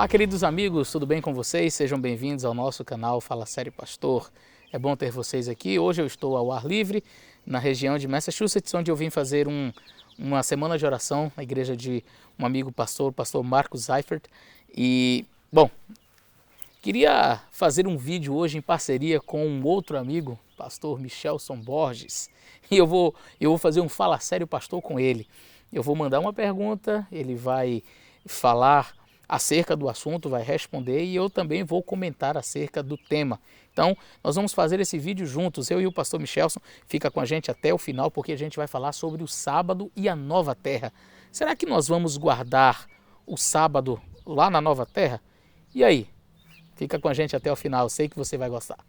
Olá, queridos amigos, tudo bem com vocês? Sejam bem-vindos ao nosso canal Fala Sério Pastor. É bom ter vocês aqui. Hoje eu estou ao ar livre, na região de Massachusetts, onde eu vim fazer uma semana de oração na igreja de um amigo pastor, o pastor Marcos Seifert. E, bom, queria fazer um vídeo hoje em parceria com um outro amigo, pastor Michelson Borges. E eu vou fazer um Fala Sério Pastor com ele. Eu vou mandar uma pergunta, ele vai falar acerca do assunto, vai responder e eu também vou comentar acerca do tema. Então, nós vamos fazer esse vídeo juntos, eu e o pastor Michelson. Fica com a gente até o final, porque a gente vai falar sobre o sábado e a nova terra. Será que nós vamos guardar o sábado lá na nova terra? E aí? Fica com a gente até o final, eu sei que você vai gostar.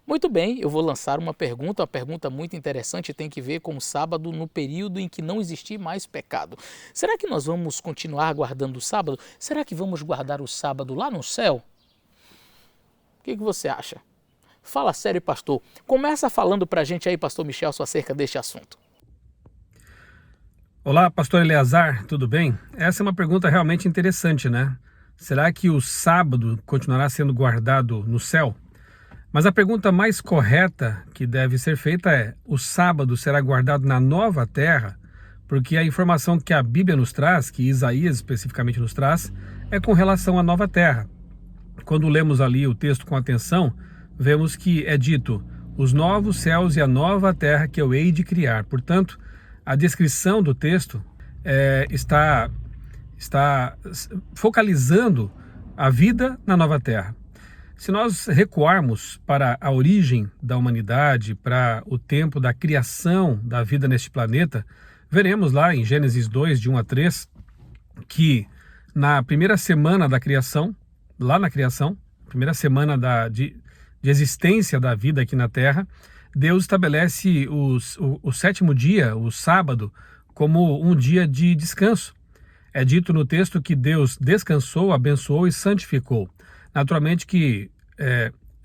Muito bem, eu vou lançar uma pergunta muito interessante, tem que ver com o sábado no período em que não existia mais pecado. Será que nós vamos continuar guardando o sábado? Será que vamos guardar o sábado lá no céu? O que você acha? Fala sério, pastor. Começa falando pra gente aí, pastor Michelson, acerca deste assunto. Olá, pastor Eleazar, tudo bem? Essa é uma pergunta realmente interessante, né? Será que o sábado continuará sendo guardado no céu? Mas a pergunta mais correta que deve ser feita é: o sábado será guardado na nova terra? Porque a informação que a Bíblia nos traz, que Isaías especificamente nos traz, é com relação à nova terra. Quando lemos ali o texto com atenção, vemos que é dito: os novos céus e a nova terra que eu hei de criar. Portanto, a descrição do texto está focalizando a vida na nova terra. Se nós recuarmos para a origem da humanidade, para o tempo da criação da vida neste planeta, veremos lá em Gênesis 2, de 1 a 3, que na primeira semana da criação, lá na criação, primeira semana de existência da vida aqui na Terra, Deus estabelece o sétimo dia, o sábado, como um dia de descanso. É dito no texto que Deus descansou, abençoou e santificou. Naturalmente que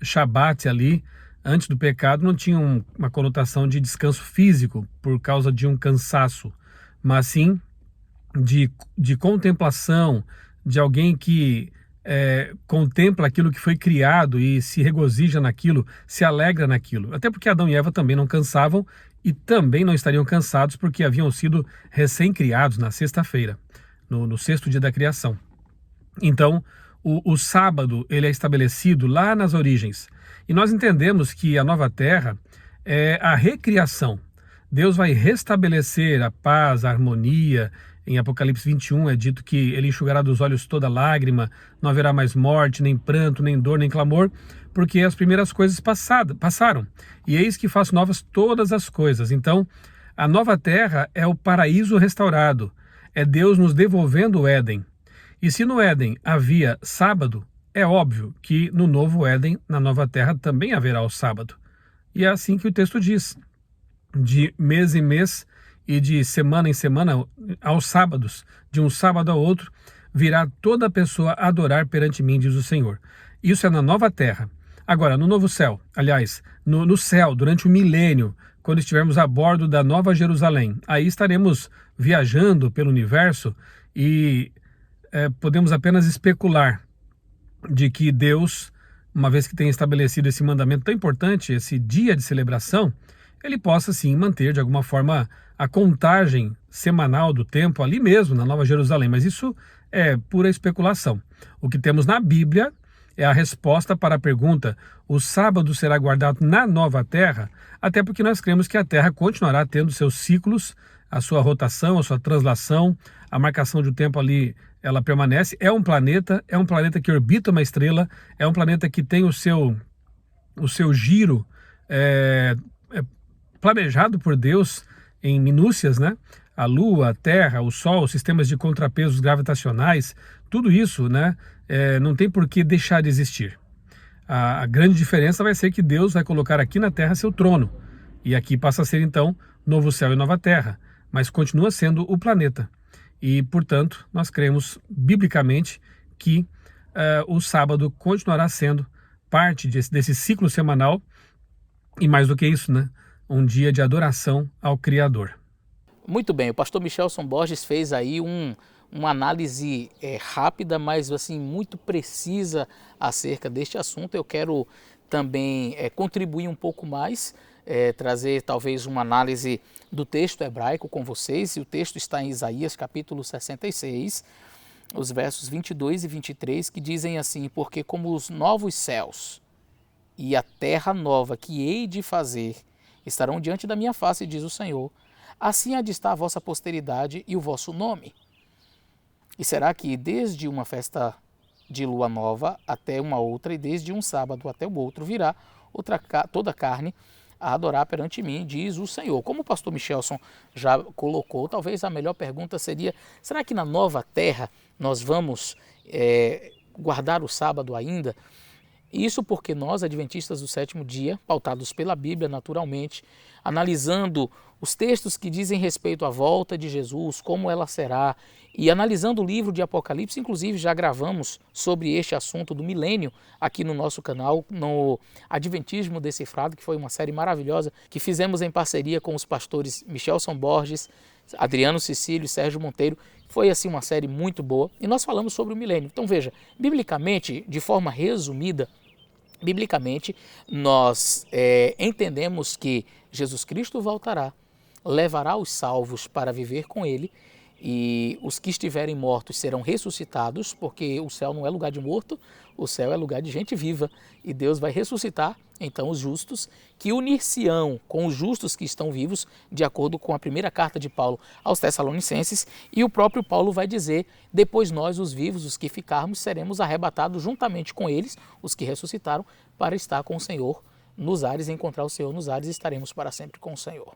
Shabat ali, antes do pecado, não tinha uma conotação de descanso físico por causa de um cansaço, mas sim de contemplação, de alguém que contempla aquilo que foi criado e se regozija naquilo, se alegra naquilo. Até porque Adão e Eva também não cansavam e também não estariam cansados porque haviam sido recém-criados na sexta-feira, no sexto dia da criação. Então, o sábado ele é estabelecido lá nas origens. E nós entendemos que a nova terra é a recriação. Deus vai restabelecer a paz, a harmonia. Em Apocalipse 21 é dito que ele enxugará dos olhos toda lágrima, não haverá mais morte, nem pranto, nem dor, nem clamor, porque as primeiras coisas passaram. E eis que faço novas todas as coisas. Então, a nova terra é o paraíso restaurado. É Deus nos devolvendo o Éden. E se no Éden havia sábado, é óbvio que no novo Éden, na nova terra, também haverá o sábado. E é assim que o texto diz: de mês em mês e de semana em semana, aos sábados, de um sábado ao outro, virá toda pessoa adorar perante mim, diz o Senhor. Isso é na nova terra. Agora, no novo céu, aliás, no céu, durante o milênio, quando estivermos a bordo da Nova Jerusalém, aí estaremos viajando pelo universo e podemos apenas especular de que Deus, uma vez que tem estabelecido esse mandamento tão importante, esse dia de celebração, ele possa sim manter de alguma forma a contagem semanal do tempo ali mesmo, na Nova Jerusalém. Mas isso é pura especulação. O que temos na Bíblia é a resposta para a pergunta: o sábado será guardado na nova terra? Até porque nós cremos que a terra continuará tendo seus ciclos, a sua rotação, a sua translação, a marcação de um tempo ali, ela permanece. É um planeta que orbita uma estrela, é um planeta que tem o seu giro planejado por Deus em minúcias, né? A Lua, a Terra, o Sol, os sistemas de contrapesos gravitacionais, tudo isso, né? Não tem por que deixar de existir. A grande diferença vai ser que Deus vai colocar aqui na Terra seu trono. E aqui passa a ser, então, novo céu e nova terra. Mas continua sendo o planeta. E, portanto, nós cremos, biblicamente, que o sábado continuará sendo parte desse ciclo semanal. E mais do que isso, né? Um dia de adoração ao Criador. Muito bem, o pastor Michelson Borges fez aí uma análise rápida, mas assim, muito precisa acerca deste assunto. Eu quero também contribuir um pouco mais, trazer talvez uma análise do texto hebraico com vocês. E o texto está em Isaías capítulo 66, os versos 22 e 23, que dizem assim: porque como os novos céus e a terra nova que hei de fazer estarão diante da minha face, diz o Senhor, assim há de estar a vossa posteridade e o vosso nome. E será que desde uma festa de lua nova até uma outra, e desde um sábado até o outro, virá toda carne a adorar perante mim, diz o Senhor. Como o pastor Michelson já colocou, talvez a melhor pergunta seria: será que na nova terra nós vamos guardar o sábado ainda? Isso porque nós, adventistas do sétimo dia, pautados pela Bíblia naturalmente, analisando os textos que dizem respeito à volta de Jesus, como ela será, e analisando o livro de Apocalipse, inclusive já gravamos sobre este assunto do milênio aqui no nosso canal, no Adventismo Decifrado, que foi uma série maravilhosa que fizemos em parceria com os pastores Michelson Borges, Adriano Cecílio e Sérgio Monteiro. Foi assim uma série muito boa e nós falamos sobre o milênio. Então veja, biblicamente, de forma resumida, biblicamente, nós entendemos que Jesus Cristo voltará, levará os salvos para viver com Ele, e os que estiverem mortos serão ressuscitados, porque o céu não é lugar de morto, o céu é lugar de gente viva, e Deus vai ressuscitar, então, os justos, que unir-se-ão com os justos que estão vivos, de acordo com a primeira carta de Paulo aos Tessalonicenses, e o próprio Paulo vai dizer: depois nós, os vivos, os que ficarmos, seremos arrebatados juntamente com eles, os que ressuscitaram, para estar com o Senhor nos ares, encontrar o Senhor nos ares, e estaremos para sempre com o Senhor.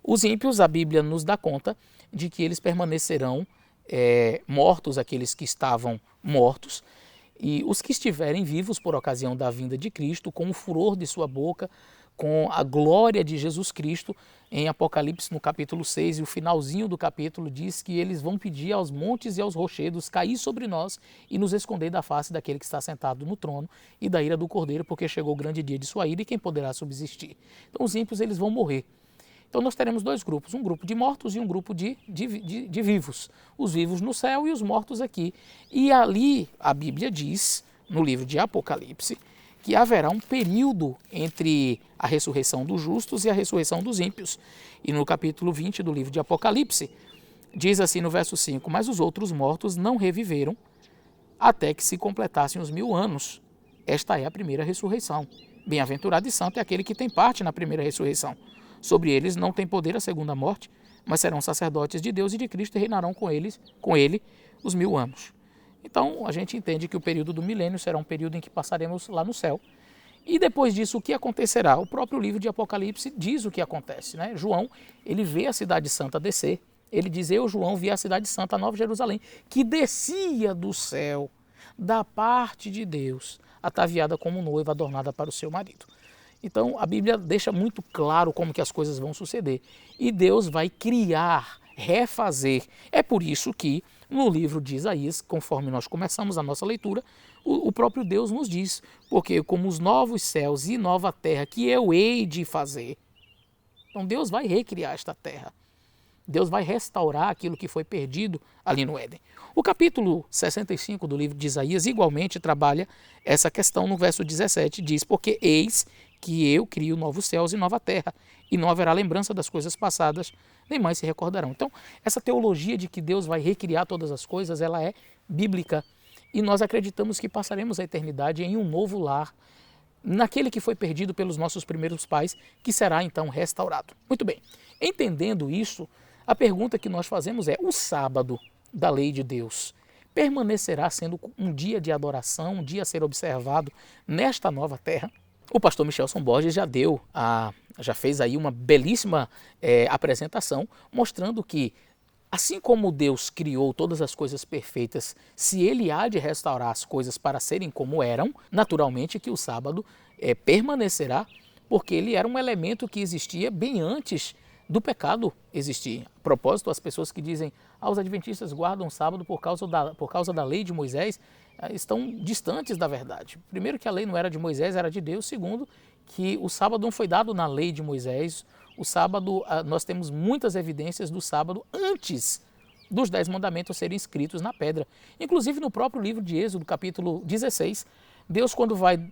Os ímpios, a Bíblia nos dá conta de que eles permanecerão mortos, aqueles que estavam mortos, e os que estiverem vivos por ocasião da vinda de Cristo, com o furor de sua boca, com a glória de Jesus Cristo, em Apocalipse no capítulo 6, e o finalzinho do capítulo diz que eles vão pedir aos montes e aos rochedos cair sobre nós e nos esconder da face daquele que está sentado no trono e da ira do Cordeiro, porque chegou o grande dia de sua ira, e quem poderá subsistir? Então os ímpios, eles vão morrer. Então nós teremos dois grupos, um grupo de mortos e um grupo de vivos. Os vivos no céu e os mortos aqui. E ali a Bíblia diz, no livro de Apocalipse, que haverá um período entre a ressurreição dos justos e a ressurreição dos ímpios. E no capítulo 20 do livro de Apocalipse, diz assim no verso 5: mas os outros mortos não reviveram até que se completassem os 1000 anos. Esta é a primeira ressurreição. Bem-aventurado e santo é aquele que tem parte na primeira ressurreição. Sobre eles não tem poder a segunda morte, mas serão sacerdotes de Deus e de Cristo e reinarão com ele os 1000 anos. Então a gente entende que o período do milênio será um período em que passaremos lá no céu. E depois disso, o que acontecerá? O próprio livro de Apocalipse diz o que acontece, né? João, ele vê a cidade santa descer. Ele diz: eu, João, vi a cidade santa, a Nova Jerusalém, que descia do céu, da parte de Deus, ataviada como noiva adornada para o seu marido. Então a Bíblia deixa muito claro como que as coisas vão suceder. E Deus vai criar, refazer. É por isso que no livro de Isaías, conforme nós começamos a nossa leitura, o próprio Deus nos diz: porque como os novos céus e nova terra que eu hei de fazer. Então Deus vai recriar esta terra. Deus vai restaurar aquilo que foi perdido ali no Éden. O capítulo 65 do livro de Isaías igualmente trabalha essa questão no verso 17. Diz: porque eis que eu crio novos céus e nova terra, e não haverá lembrança das coisas passadas, nem mais se recordarão. Então, essa teologia de que Deus vai recriar todas as coisas, ela é bíblica. e nós acreditamos que passaremos a eternidade em um novo lar, naquele que foi perdido pelos nossos primeiros pais, que será então restaurado. Muito bem, entendendo isso, a pergunta que nós fazemos é: o sábado da lei de Deus permanecerá sendo um dia de adoração, um dia a ser observado nesta nova terra? O pastor Michelson Borges já fez aí uma belíssima apresentação, mostrando que, assim como Deus criou todas as coisas perfeitas, se Ele há de restaurar as coisas para serem como eram, naturalmente que o sábado permanecerá, porque ele era um elemento que existia bem antes do pecado existir. A propósito, as pessoas que dizem os adventistas guardam o sábado por causa da lei de Moisés, estão distantes da verdade. Primeiro, que a lei não era de Moisés, era de Deus. Segundo, que o sábado não foi dado na lei de Moisés. O sábado, nós temos muitas evidências do sábado antes dos 10 mandamentos serem escritos na pedra. Inclusive no próprio livro de Êxodo, capítulo 16, Deus, quando vai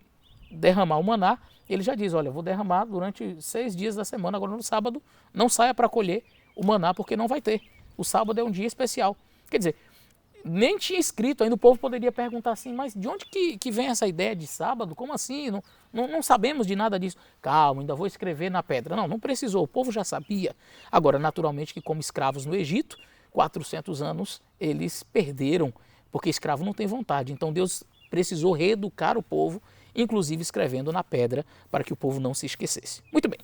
derramar o maná, ele já diz: olha, eu vou derramar durante 6 dias da semana, agora no sábado não saia para colher o maná, porque não vai ter. O sábado é um dia especial. Quer dizer, nem tinha escrito ainda. O povo poderia perguntar assim: mas de onde que vem essa ideia de sábado? Como assim? Não sabemos de nada disso. Calma, ainda vou escrever na pedra. Não precisou, o povo já sabia. Agora, naturalmente que como escravos no Egito, 400 anos eles perderam, porque escravo não tem vontade. Então Deus precisou reeducar o povo, inclusive escrevendo na pedra, para que o povo não se esquecesse. Muito bem.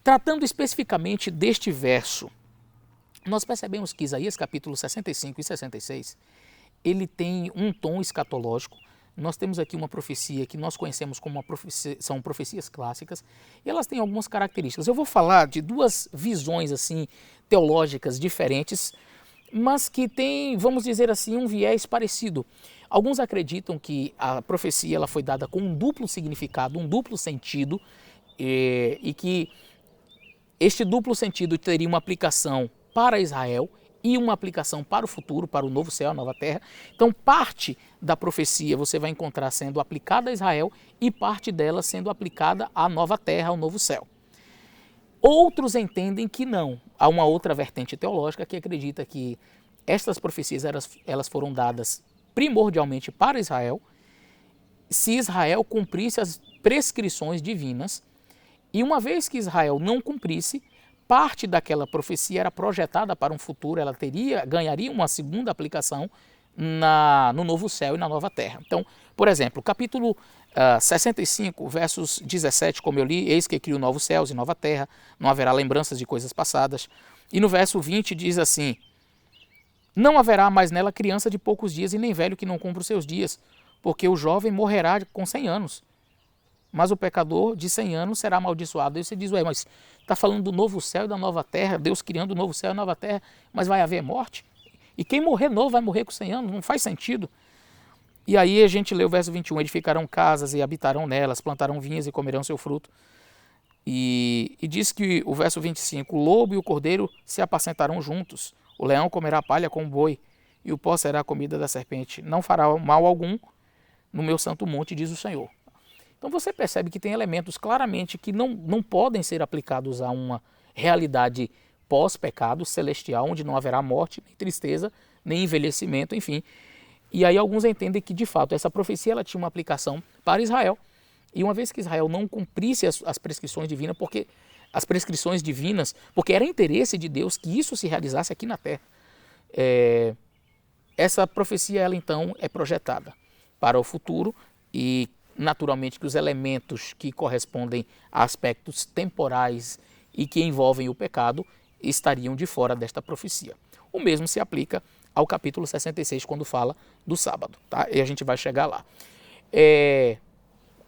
Tratando especificamente deste verso, nós percebemos que Isaías capítulo 65 e 66, ele tem um tom escatológico. Nós temos aqui uma profecia que nós conhecemos como são profecias clássicas, e elas têm algumas características. Eu vou falar de duas visões assim teológicas diferentes, mas que têm, vamos dizer assim, um viés parecido. Alguns acreditam que a profecia ela foi dada com um duplo significado, um duplo sentido, e que este duplo sentido teria uma aplicação para Israel e uma aplicação para o futuro, para o novo céu, a nova terra. Então, parte da profecia você vai encontrar sendo aplicada a Israel e parte dela sendo aplicada à nova terra, ao novo céu. Outros entendem que não. Há uma outra vertente teológica que acredita que estas profecias elas foram dadas primordialmente para Israel, se Israel cumprisse as prescrições divinas, e uma vez que Israel não cumprisse, parte daquela profecia era projetada para um futuro, ela ganharia uma segunda aplicação no novo céu e na nova terra. Então, por exemplo, capítulo 65, versos 17, como eu li: eis que crio novos céus e nova terra, não haverá lembranças de coisas passadas. E no verso 20 diz assim: não haverá mais nela criança de poucos dias e nem velho que não cumpra os seus dias, porque o jovem morrerá com 100 anos. Mas o pecador de 100 anos será amaldiçoado. Aí você diz: ué, mas está falando do novo céu e da nova terra, Deus criando o novo céu e a nova terra, mas vai haver morte? E quem morrer novo vai morrer com 100 anos? Não faz sentido. E aí a gente lê o verso 21, edificarão casas e habitarão nelas, plantarão vinhas e comerão seu fruto. E diz que o verso 25, o lobo e o cordeiro se apacentarão juntos, o leão comerá palha com o boi, e o pó será a comida da serpente. Não fará mal algum no meu santo monte, diz o Senhor. Então você percebe que tem elementos claramente que não podem ser aplicados a uma realidade pós-pecado celestial, onde não haverá morte, nem tristeza, nem envelhecimento, enfim. E aí alguns entendem que, de fato, essa profecia ela tinha uma aplicação para Israel. E uma vez que Israel não cumprisse as prescrições divinas, porque era interesse de Deus que isso se realizasse aqui na terra, essa profecia ela então é projetada para o futuro, e naturalmente que os elementos que correspondem a aspectos temporais e que envolvem o pecado estariam de fora desta profecia. O mesmo se aplica ao capítulo 66, quando fala do sábado, tá? E a gente vai chegar lá.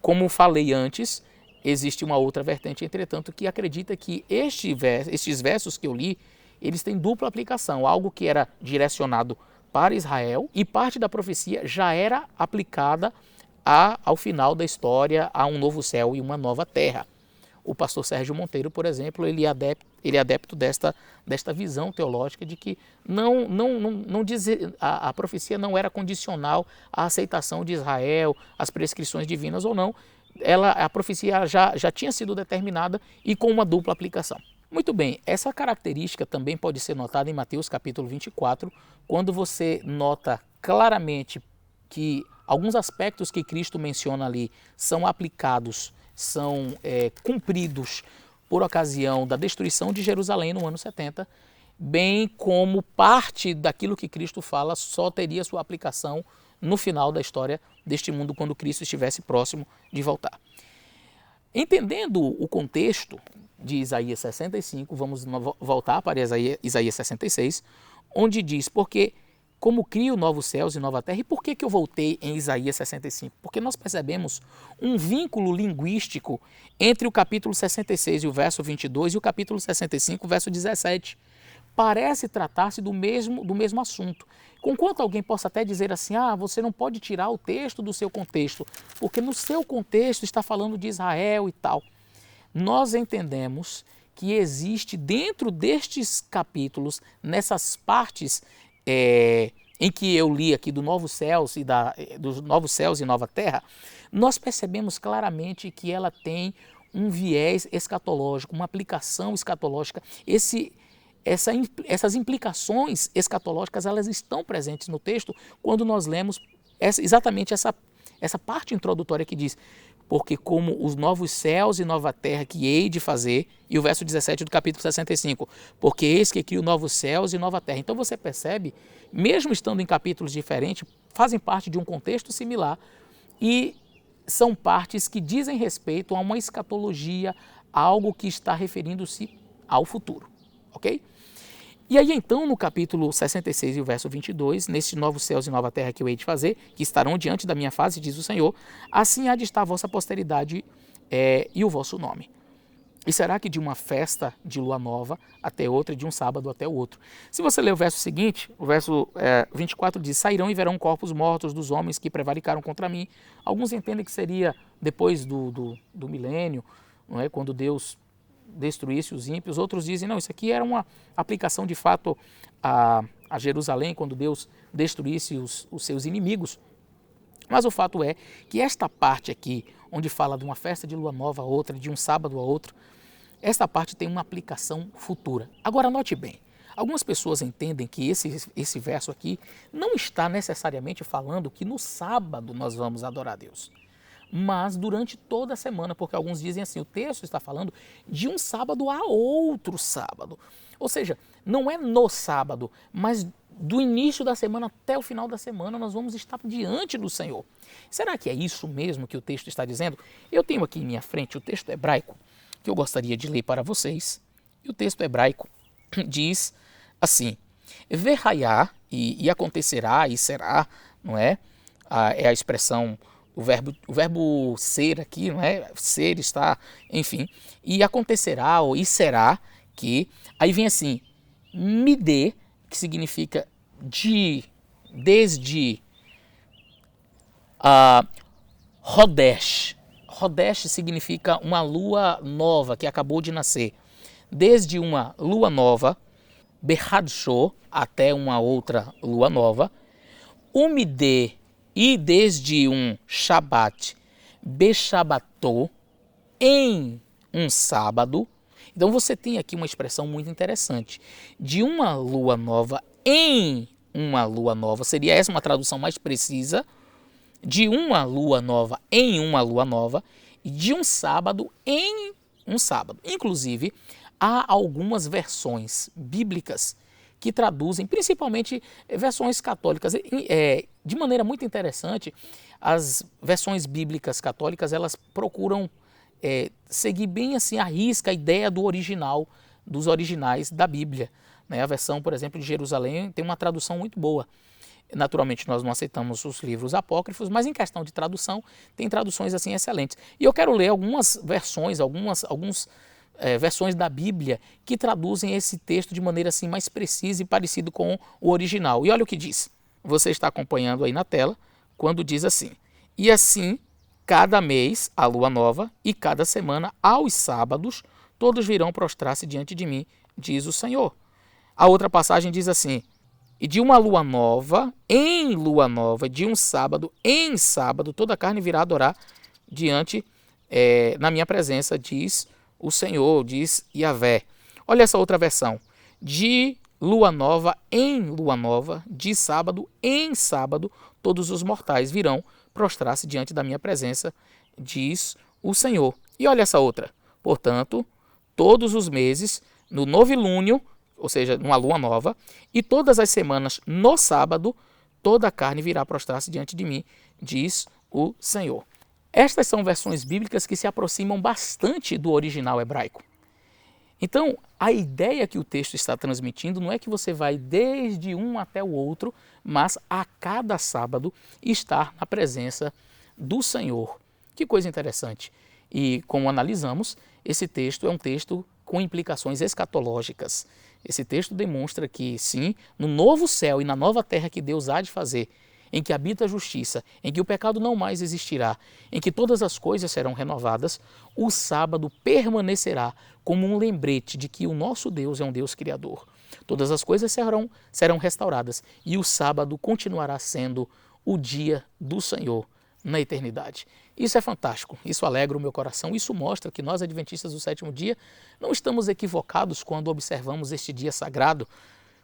Como falei antes, existe uma outra vertente, entretanto, que acredita que estes versos que eu li, eles têm dupla aplicação, algo que era direcionado para Israel e parte da profecia já era aplicada ao final da história, a um novo céu e uma nova terra. O pastor Sérgio Monteiro, por exemplo, ele é adepto desta visão teológica de que a profecia não era condicional à aceitação de Israel, às prescrições divinas ou não. A profecia já tinha sido determinada e com uma dupla aplicação. Muito bem, essa característica também pode ser notada em Mateus capítulo 24, quando você nota claramente que alguns aspectos que Cristo menciona ali são aplicados, são cumpridos por ocasião da destruição de Jerusalém no ano 70, bem como parte daquilo que Cristo fala só teria sua aplicação no final da história deste mundo, quando Cristo estivesse próximo de voltar. Entendendo o contexto de Isaías 65, vamos voltar para Isaías 66, onde diz: porque como crio novos céus e nova terra. E por que eu voltei em Isaías 65? Porque nós percebemos um vínculo linguístico entre o capítulo 66 e o verso 22 e o capítulo 65, verso 17. Parece tratar-se do mesmo assunto. Conquanto alguém possa até dizer assim: você não pode tirar o texto do seu contexto, porque no seu contexto está falando de Israel e tal. Nós entendemos que existe dentro destes capítulos, nessas partes em que eu li aqui dos novos céus e nova terra, nós percebemos claramente que ela tem um viés escatológico, uma aplicação escatológica. Essas implicações escatológicas, elas estão presentes no texto quando nós lemos exatamente essa parte introdutória que diz: porque como os novos céus e nova terra que hei de fazer, e o verso 17 do capítulo 65, porque eis que crio novos céus e nova terra. Então você percebe, mesmo estando em capítulos diferentes, fazem parte de um contexto similar e são partes que dizem respeito a uma escatologia, a algo que está referindo-se ao futuro, ok? E aí então, no capítulo 66 e o verso 22, nesses novos céus e nova terra que eu hei de fazer, que estarão diante da minha face, diz o Senhor, assim há de estar a vossa posteridade e o vosso nome. E será que de uma festa de lua nova até outra, de um sábado até o outro? Se você ler o verso seguinte, o verso 24 diz: sairão e verão corpos mortos dos homens que prevaricaram contra mim. Alguns entendem que seria depois do milênio, não é? Quando Deus destruísse os ímpios. Outros dizem: não, isso aqui era uma aplicação de fato a Jerusalém, quando Deus destruísse os seus inimigos. Mas o fato é que esta parte aqui, onde fala de uma festa de lua nova a outra, de um sábado a outro, esta parte tem uma aplicação futura. Agora note bem, algumas pessoas entendem que esse verso aqui não está necessariamente falando que no sábado nós vamos adorar a Deus, mas durante toda a semana, porque alguns dizem assim: o texto está falando de um sábado a outro sábado. Ou seja, não é no sábado, mas do início da semana até o final da semana nós vamos estar diante do Senhor. Será que é isso mesmo que o texto está dizendo? Eu tenho aqui em minha frente o texto hebraico que eu gostaria de ler para vocês. E o texto hebraico diz assim: verraiá, e acontecerá, e será, não é? É a expressão, o verbo ser aqui, não é? Ser, estar, enfim. E acontecerá, ou e será, que aí vem assim: me dê, que significa desde Rodesh. Rodesh significa uma lua nova que acabou de nascer. Desde uma lua nova, Behadsho, até uma outra lua nova. Umide, e desde um Shabat, Beshabatô, em um sábado. Então você tem aqui uma expressão muito interessante. De uma lua nova em uma lua nova, seria essa uma tradução mais precisa. De uma lua nova em uma lua nova, e de um sábado em um sábado. Inclusive, há algumas versões bíblicas que traduzem, principalmente versões católicas. De maneira muito interessante, as versões bíblicas católicas, elas procuram seguir bem assim à risca a ideia do original, dos originais da Bíblia, né? A versão, por exemplo, de Jerusalém tem uma tradução muito boa. Naturalmente, nós não aceitamos os livros apócrifos, mas em questão de tradução, tem traduções assim excelentes. E eu quero ler algumas versões, versões da Bíblia que traduzem esse texto de maneira assim mais precisa e parecido com o original. E olha o que diz. Você está acompanhando aí na tela, quando diz assim: e assim, cada mês a lua nova, e cada semana aos sábados, todos virão prostrar-se diante de mim, diz o Senhor. A outra passagem diz assim: e de uma lua nova, em lua nova, de um sábado, em sábado, toda a carne virá adorar diante, na minha presença, diz o Senhor, diz Yahvé. Olha essa outra versão. De lua nova em lua nova, de sábado em sábado, todos os mortais virão prostrar-se diante da minha presença, diz o Senhor. E olha essa outra. Portanto, todos os meses, no novilúnio, ou seja, numa lua nova, e todas as semanas no sábado, toda a carne virá prostrar-se diante de mim, diz o Senhor. Estas são versões bíblicas que se aproximam bastante do original hebraico. Então, a ideia que o texto está transmitindo não é que você vai desde um até o outro, mas a cada sábado estar na presença do Senhor. Que coisa interessante. E como analisamos, esse texto é um texto com implicações escatológicas. Esse texto demonstra que, sim, no novo céu e na nova terra que Deus há de fazer, em que habita a justiça, em que o pecado não mais existirá, em que todas as coisas serão renovadas, o sábado permanecerá como um lembrete de que o nosso Deus é um Deus criador. Todas as coisas serão restauradas e o sábado continuará sendo o dia do Senhor na eternidade. Isso é fantástico, isso alegra o meu coração, isso mostra que nós, adventistas do sétimo dia, não estamos equivocados quando observamos este dia sagrado,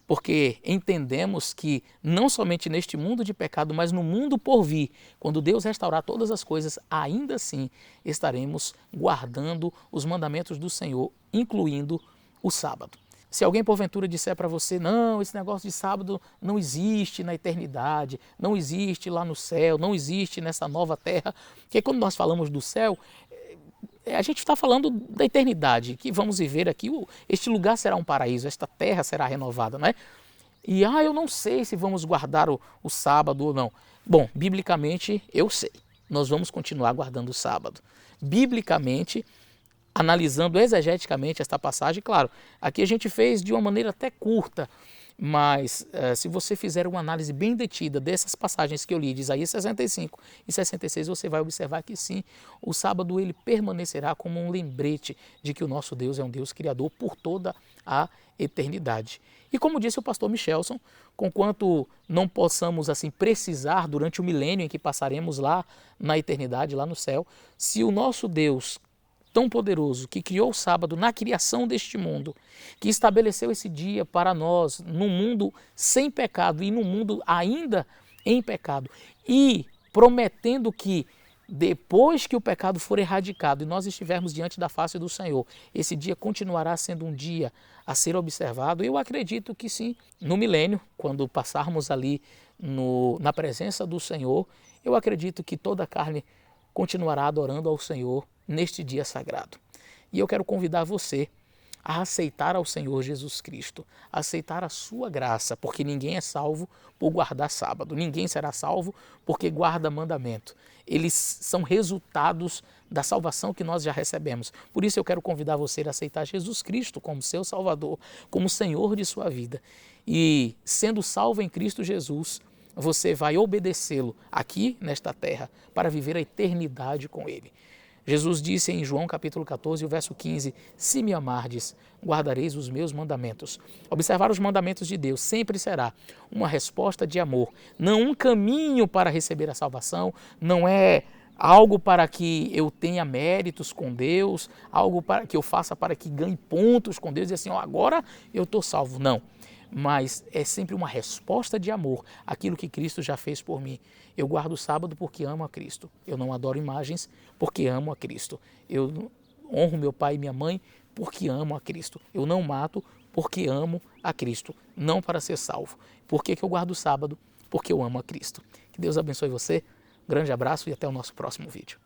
porque entendemos que não somente neste mundo de pecado, mas no mundo por vir, quando Deus restaurar todas as coisas, ainda assim estaremos guardando os mandamentos do Senhor, incluindo o sábado. Se alguém porventura disser para você, não, esse negócio de sábado não existe na eternidade, não existe lá no céu, não existe nessa nova terra, porque quando nós falamos do céu, a gente está falando da eternidade, que vamos viver aqui, este lugar será um paraíso, esta terra será renovada, não é? E eu não sei se vamos guardar o sábado ou não. Bom, biblicamente eu sei, nós vamos continuar guardando o sábado. Biblicamente, analisando exegeticamente esta passagem, claro, aqui a gente fez de uma maneira até curta, mas se você fizer uma análise bem detida dessas passagens que eu li, de Isaías 65 e 66, você vai observar que sim, o sábado ele permanecerá como um lembrete de que o nosso Deus é um Deus criador por toda a eternidade. E como disse o pastor Michelson, conquanto não possamos assim precisar durante o milênio em que passaremos lá na eternidade, lá no céu, se o nosso Deus tão poderoso, que criou o sábado na criação deste mundo, que estabeleceu esse dia para nós, num mundo sem pecado e num mundo ainda em pecado, e prometendo que depois que o pecado for erradicado e nós estivermos diante da face do Senhor, esse dia continuará sendo um dia a ser observado. Eu acredito que sim, no milênio, quando passarmos ali na presença do Senhor, eu acredito que toda a carne continuará adorando ao Senhor neste dia sagrado. E eu quero convidar você a aceitar ao Senhor Jesus Cristo, a aceitar a sua graça, porque ninguém é salvo por guardar sábado, ninguém será salvo porque guarda mandamento. Eles são resultados da salvação que nós já recebemos. Por isso eu quero convidar você a aceitar Jesus Cristo como seu Salvador, como Senhor de sua vida. E sendo salvo em Cristo Jesus, você vai obedecê-lo aqui nesta terra para viver a eternidade com ele. Jesus disse em João capítulo 14, o verso 15, se me amardes, guardareis os meus mandamentos. Observar os mandamentos de Deus sempre será uma resposta de amor, não um caminho para receber a salvação, não é algo para que eu tenha méritos com Deus, algo para que eu faça para que ganhe pontos com Deus e assim, agora eu estou salvo. Não. Mas é sempre uma resposta de amor àquilo que Cristo já fez por mim. Eu guardo o sábado porque amo a Cristo. Eu não adoro imagens porque amo a Cristo. Eu honro meu pai e minha mãe porque amo a Cristo. Eu não mato porque amo a Cristo, não para ser salvo. Por que eu guardo o sábado? Porque eu amo a Cristo. Que Deus abençoe você. Grande abraço e até o nosso próximo vídeo.